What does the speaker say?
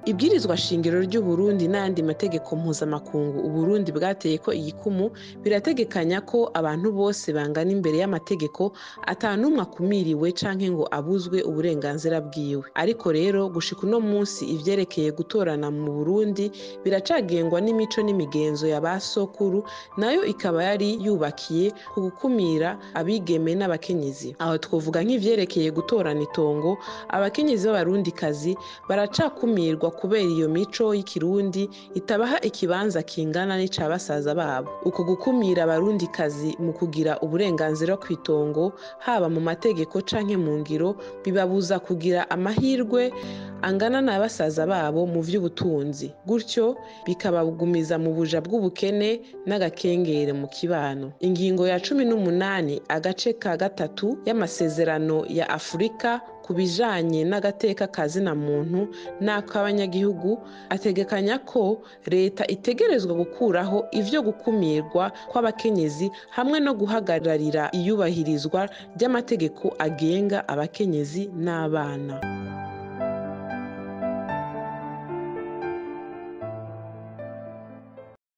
Ibwirizwa shingiro ry'u Burundi n'ayandi mategeko mpuzamakungu u Burundi bwateyeko igikumu birategekanya ko abantu bose bangana imbere y'amategeko ata n'umwe akumiriwe canke ngo abuzwe uburenganzira bwiwe. Ariko rero gushika uno munsi ivyerekeye gutorana mu Burundi biracagengwa n'imico n'imigenzo ya ba sokuru, nayo ikaba yari yubakiye ku gukumira abigeme n'abakenyezi. Aho twovuga nk'ivyerekeye gutorana itongo, abakenyezi b'abarundikazi baracakumirwa kubera iyo mico y'ikirundi itabaha ikibanza kingana n'ica basaza babo. Uko gukumira abarundikazi mu kugira uburenganzira kw'itongo haba mu mategeko canke mu ngiro bibabuza kugira amahirwe angana na basaza babo mu vy'ubutunzi, gutyo bikabagumiza mu buja bw'ubukene n'agakengere mu kibano. Ingingo ya 18 agace ka 3 y'amasezerano ya Afurika ku bijanye n'agateka kazina muntu n'ak'abanyagihugu ategekanya ko leta itegerezwa gukuraho ivyo gukumirwa kw'abakenyezi hamwe no guhagararira iyubahirizwa ry'amategeko agenga abakenyezi n'abana.